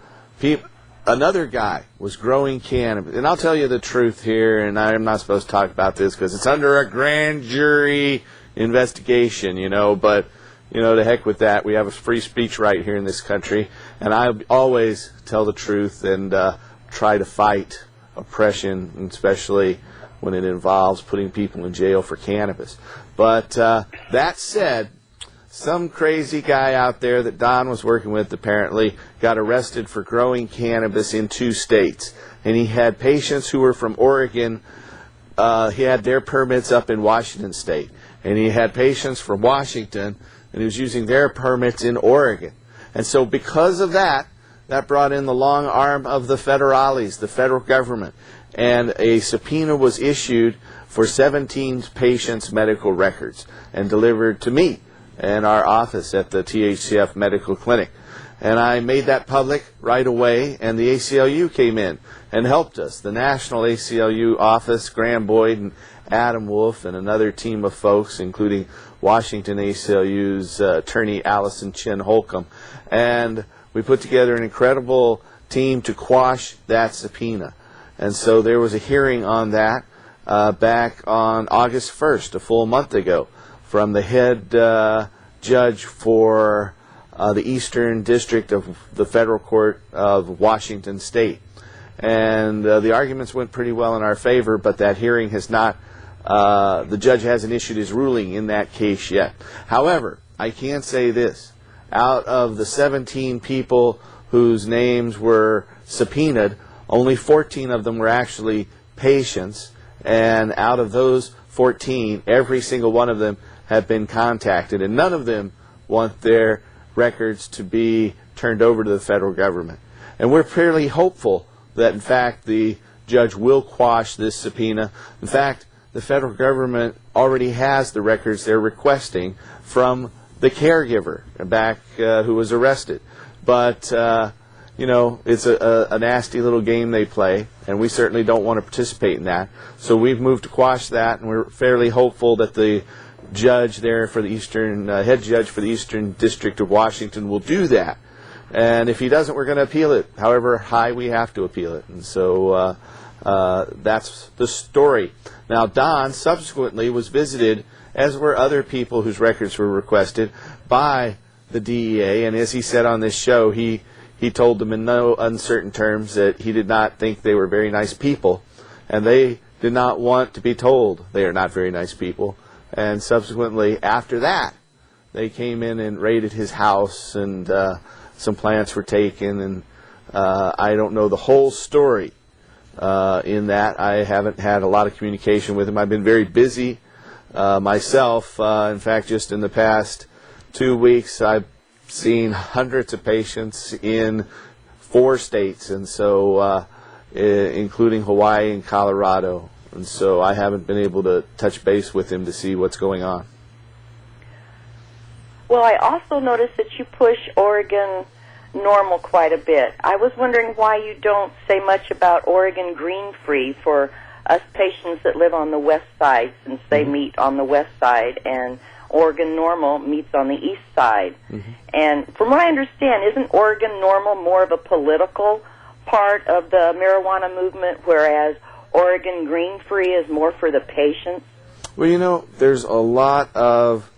another guy was growing cannabis. And I'll tell you the truth here, and I'm not supposed to talk about this because it's under a grand jury investigation, but to heck with that. We have a free speech right here in this country, and I always tell the truth and try to fight oppression, especially when it involves putting people in jail for cannabis. But that said, some crazy guy out there that Don was working with apparently got arrested for growing cannabis in 2 states, and he had patients who were from Oregon. He had their permits up in Washington State. And he had patients from Washington, and he was using their permits in Oregon. And so because of that, that brought in the long arm of the federales, the federal government. And a subpoena was issued for 17 patients' medical records and delivered to me in our office at the THCF Medical Clinic. And I made that public right away, and the ACLU came in and helped us. The National ACLU office, Graham Boyd and Adam Wolf, and another team of folks, including Washington ACLU's attorney Allison Chin Holcomb. And we put together an incredible team to quash that subpoena. And so there was a hearing on that back on August 1st, a full month ago, from the head judge for the Eastern District of the Federal Court of Washington State. And the arguments went pretty well in our favor, but that hearing has not, the judge hasn't issued his ruling in that case yet. However, I can say this. Out of the 17 people whose names were subpoenaed, only 14 of them were actually patients, and out of those 14, every single one of them have been contacted, and none of them want their records to be turned over to the federal government. And we're fairly hopeful that, in fact, the judge will quash this subpoena. In fact, the federal government already has the records they're requesting from the caregiver back who was arrested. But, you know, it's a nasty little game they play, and we certainly don't want to participate in that. So we've moved to quash that, and we're fairly hopeful that the judge there for the Eastern, head judge for the Eastern District of Washington will do that. And if he doesn't, we're going to appeal it. However high we have to appeal it. And so that's the story. Now, Don subsequently was visited, as were other people whose records were requested, by the DEA. And as he said on this show, he told them in no uncertain terms that he did not think they were very nice people. And they did not want to be told they are not very nice people. And subsequently, after that, they came in and raided his house, and some plants were taken, and I don't know the whole story in that. I haven't had a lot of communication with him. I've been very busy myself. In fact, just in the past 2 weeks, I've seen hundreds of patients in 4 states, and so including Hawaii and Colorado. And so I haven't been able to touch base with him to see what's going on. Well, I also noticed that you push Oregon normal quite a bit. I was wondering why you don't say much about Oregon green-free for us patients that live on the west side, since they meet on the west side, and Oregon normal meets on the east side. And from what I understand, isn't Oregon normal more of a political part of the marijuana movement, whereas Oregon green-free is more for the patients? Well, you know, there's a lot of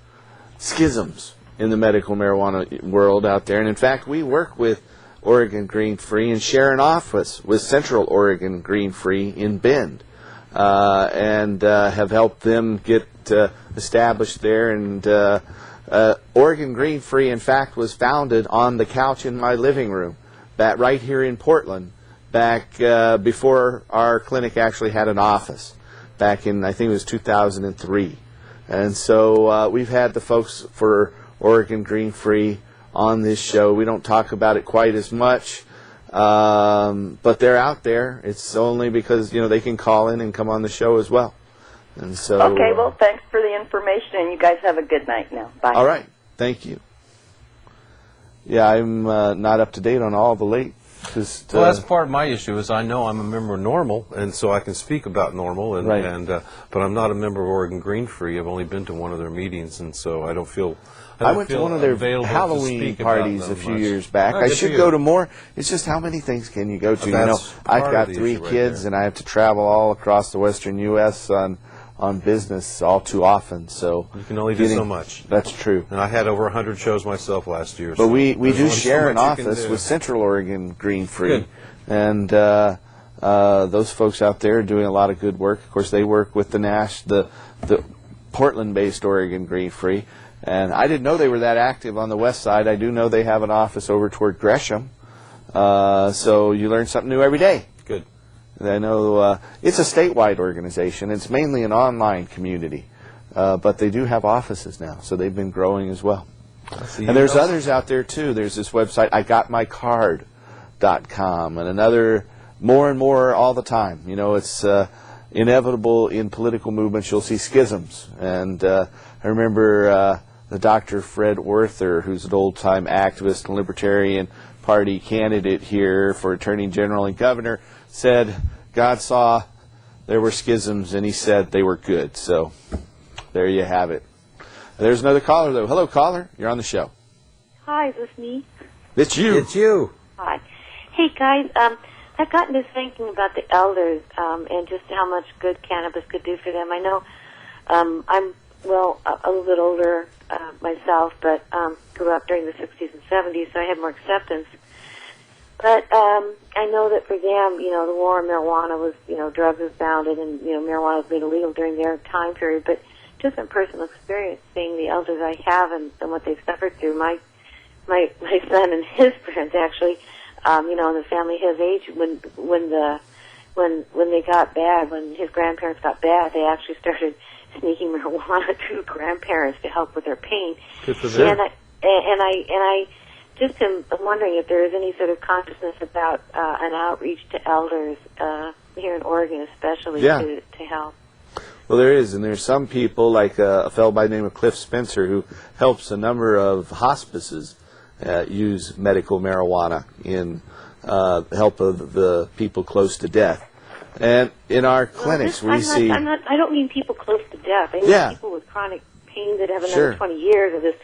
schisms in the medical marijuana world out there. And in fact, we work with Oregon Green Free and share an office with Central Oregon Green Free in Bend, and have helped them get established there. And Oregon Green Free, in fact, was founded on the couch in my living room, right here in Portland, back before our clinic actually had an office, back in, I think it was 2003. And so we've had the folks for Oregon Green Free on this show. We don't talk about it quite as much, but they're out there. It's only because, you know, they can call in and come on the show as well. And so okay, well, thanks for the information, and you guys have a good night now. Bye. All right, thank you. Yeah, I'm not up to date on all the late. Just, well, that's part of my issue. Is I know I'm a member of Normal, and so I can speak about Normal, and, right. But I'm not a member of Oregon Green Free. I've only been to one of their meetings, and so I don't feel. I went to one of their Halloween parties a few years back. I should go to more. It's just how many things can you go to? You know, I've got 3 kids, and I have to travel all across the western U.S. on business all too often. So you can only do so much. That's true. And I had over 100 shows myself last year. But so we do share so an office with Central Oregon Green Free, and those folks out there are doing a lot of good work. Of course, they work with the Portland-based Oregon Green Free. And I didn't know they were that active on the west side. I do know they have an office over toward Gresham. So you learn something new every day. Good. I know it's a statewide organization. It's mainly an online community. But they do have offices now, so they've been growing as well. And there's others out there, too. There's this website, IGotMyCard.com, and another, more and more all the time. You know, it's inevitable in political movements. You'll see schisms. And I remember the Dr. Fred Werther, who's an old-time activist and Libertarian Party candidate here for Attorney General and Governor, said God saw there were schisms, and he said they were good. So there you have it. There's another caller, though. Hello, caller. You're on the show. Hi, is this me? It's you. It's you. Hi. Hey, guys. I've gotten to thinking about the elders and just how much good cannabis could do for them. I know I'm, well, a little bit older myself, but grew up during the 60s and 70s, so I had more acceptance. But I know that for them, you know, the war on marijuana was, you know, drugs was bounded and, you know, marijuana was made illegal during their time period. But just in personal experience, seeing the elders I have and what they've suffered through, my son and his friends actually in the family his age, when they got bad, when his grandparents got bad, they actually started sneaking marijuana to grandparents to help with their pain. Good for them. And I just am wondering if there is any sort of consciousness about an outreach to elders here in Oregon, especially to help. Well, there is, and there's some people, like a fellow by the name of Cliff Spencer, who helps a number of hospices use medical marijuana in help of the people close to death. And in our clinics, I don't mean people close to death. I mean people with chronic pain that have another 20 years of this,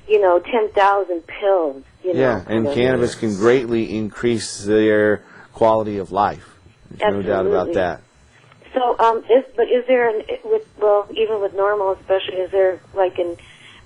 10,000 pills. And cannabis can greatly increase their quality of life. There's no doubt about that. So, is there even with normal, especially, is there like an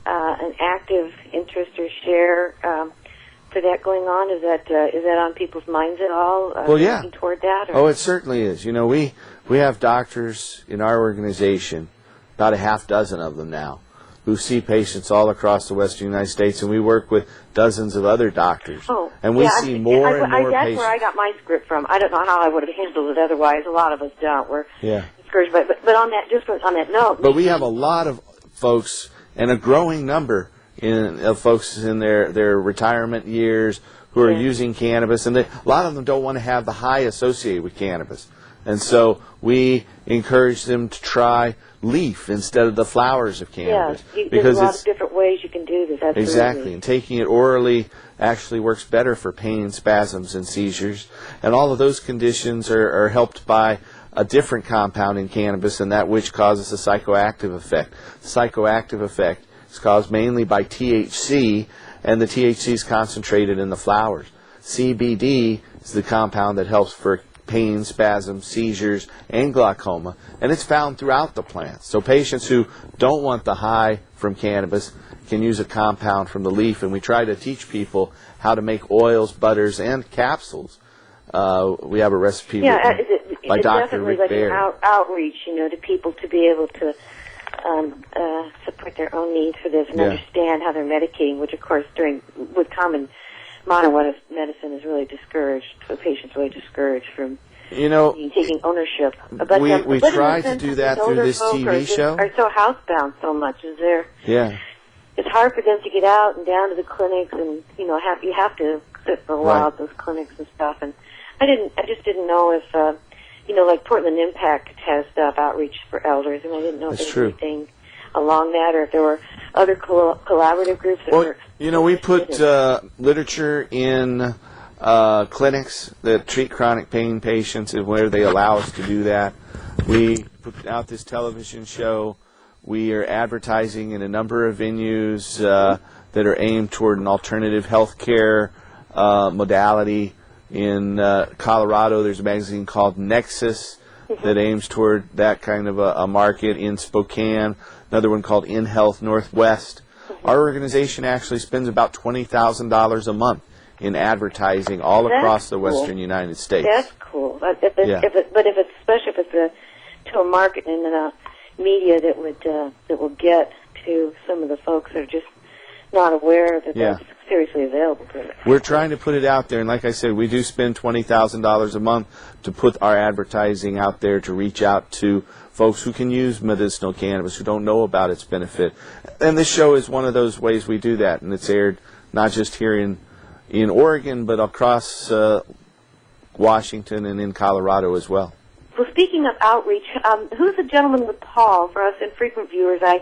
active interest or share for that going on? Is that on people's minds at all? Working toward that? Or? Oh, it certainly is. We have doctors in our organization, about a half dozen of them now, who see patients all across the western United States, and we work with dozens of other doctors. And we see more and more that's patients. Where I got my script from. I don't know how I would have handled it otherwise. A lot of us don't. We're discouraged by it. But on that note. But we have a lot of folks, and a growing number of folks in their retirement years who are using cannabis, and a lot of them don't want to have the high associated with cannabis. And so we encourage them to try leaf instead of the flowers of cannabis. There's a lot of different ways you can do this. Absolutely. Exactly, and taking it orally actually works better for pain, spasms, and seizures. And all of those conditions are helped by a different compound in cannabis, and that which causes a psychoactive effect. The psychoactive effect is caused mainly by THC, and the THC is concentrated in the flowers. CBD is the compound that helps for pain, spasms, seizures, and glaucoma, and it's found throughout the plants. So patients who don't want the high from cannabis can use a compound from the leaf, and we try to teach people how to make oils, butters, and capsules. We have a recipe by Dr. Rick like Baird. An outreach, to people to be able to support their own needs for this and understand how they're medicating, which, of course, with common modern medicine is really discouraged. The patient's really discouraged from taking ownership. But we try to do that through this TV show. Are so housebound so much. Is there? Yeah. It's hard for them to get out and down to the clinics, and you have to sit for a while at those clinics and stuff. And I just didn't know if like Portland Impact has outreach for elders, and I didn't know if there was anything along that, or if there were other collaborative groups that we put literature in clinics that treat chronic pain patients, and where they allow us to do that. We put out this television show. We are advertising in a number of venues that are aimed toward an alternative health care modality. In Colorado, there's a magazine called Nexus that aims toward that kind of a market. In Spokane, another one called In Health Northwest. Our organization actually spends about $20,000 a month in advertising all across the western United States. That's cool. But if it's especially if it's to a market and a media that will get to some of the folks that are just not aware that that's seriously available to them. We're trying to put it out there, and like I said, we do spend $20,000 a month to put our advertising out there to reach out to folks who can use medicinal cannabis, who don't know about its benefit. And this show is one of those ways we do that, and it's aired not just here in Oregon, but across Washington and in Colorado as well. Well, speaking of outreach, who's the gentleman with Paul? For us infrequent viewers, I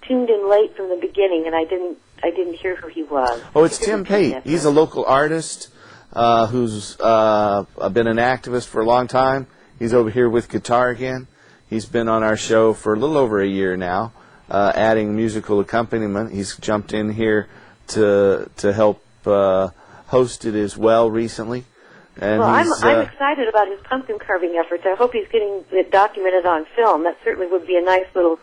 tuned in late from the beginning, and I didn't hear who he was. Oh, it's Tim Pate. He's a local artist who's been an activist for a long time. He's over here with guitar again. He's been on our show for a little over a year now, adding musical accompaniment. He's jumped in here to help host it as well recently. And I'm excited about his pumpkin carving efforts. I hope he's getting it documented on film. That certainly would be a nice little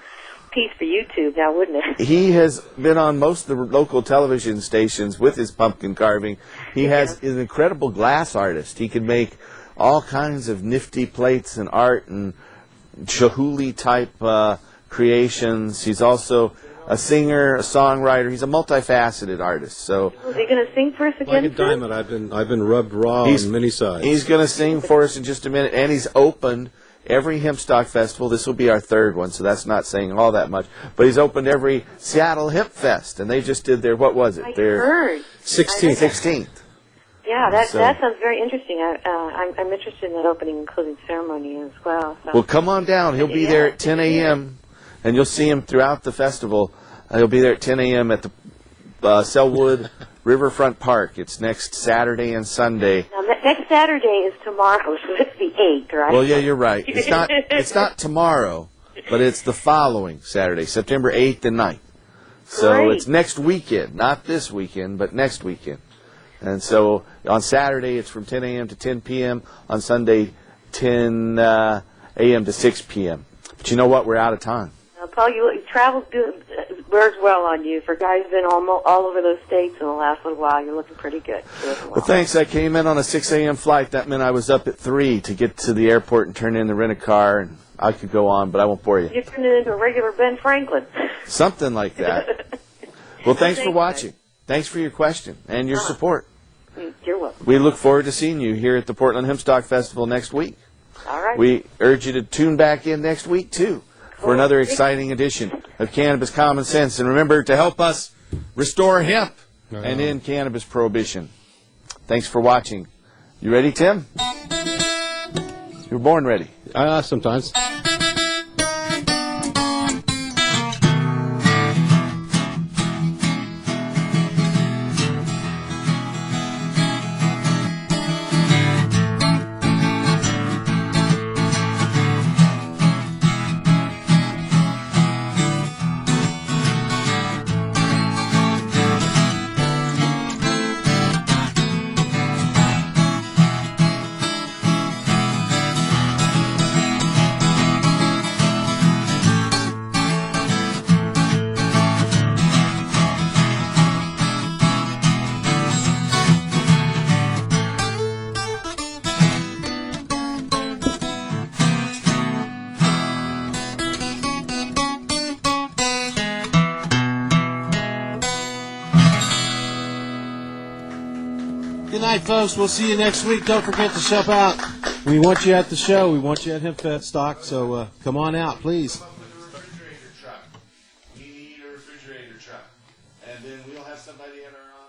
piece for YouTube now, wouldn't it? He has been on most of the local television stations with his pumpkin carving. He is an incredible glass artist. He can make all kinds of nifty plates and art and Chihuly type creations. He's also a singer, a songwriter. He's a multifaceted artist. So Is he going to sing for us again? Like a diamond, I've been rubbed raw on many sides. He's going to sing for us in just a minute, and he's opened every Hempstock Festival. This will be our third one, so that's not saying all that much. But he's opened every Seattle Hemp Fest, and they just did their, what was it? I Their heard. 16th. Yeah, that So- that sounds very interesting. I'm interested in that opening and closing ceremony as well. So. Well, come on down. He'll be there at 10 a.m., and you'll see him throughout the festival. He'll be there at 10 a.m. at the Selwood Riverfront Park. It's next Saturday and Sunday. Now, next Saturday is tomorrow, so it's the 8th, right? Well, yeah, you're right. It's not tomorrow, but it's the following Saturday, September 8th and 9th. So Great. it's next weekend, not this weekend, but next weekend. And so on Saturday, it's from 10 a.m. to 10 p.m. On Sunday, 10 a.m. to 6 p.m. But you know what? We're out of time. Now, Paul, you traveled wears well on you. For a guy who's been all over those states in the last little while, you're looking pretty good. Well, thanks. I came in on a 6 a.m. flight. That meant I was up at 3 to get to the airport and turn in the rent-a-car. And I could go on, but I won't bore you. You turned it into a regular Ben Franklin. Something like that. Well, thanks for watching. Thanks for your question and your support. You're welcome. We look forward to seeing you here at the Portland Hempstock Festival next week. All right. We urge you to tune back in next week, too, for another exciting edition of Cannabis Common Sense. And remember to help us restore hemp and end cannabis prohibition. Thanks for watching. You ready, Tim? You were born ready. Sometimes. Good night, folks. We'll see you next week. Don't forget to shop out. We want you at the show. We want you at Hempstock. So come on out, please. We need a refrigerator truck. And then we'll have somebody in our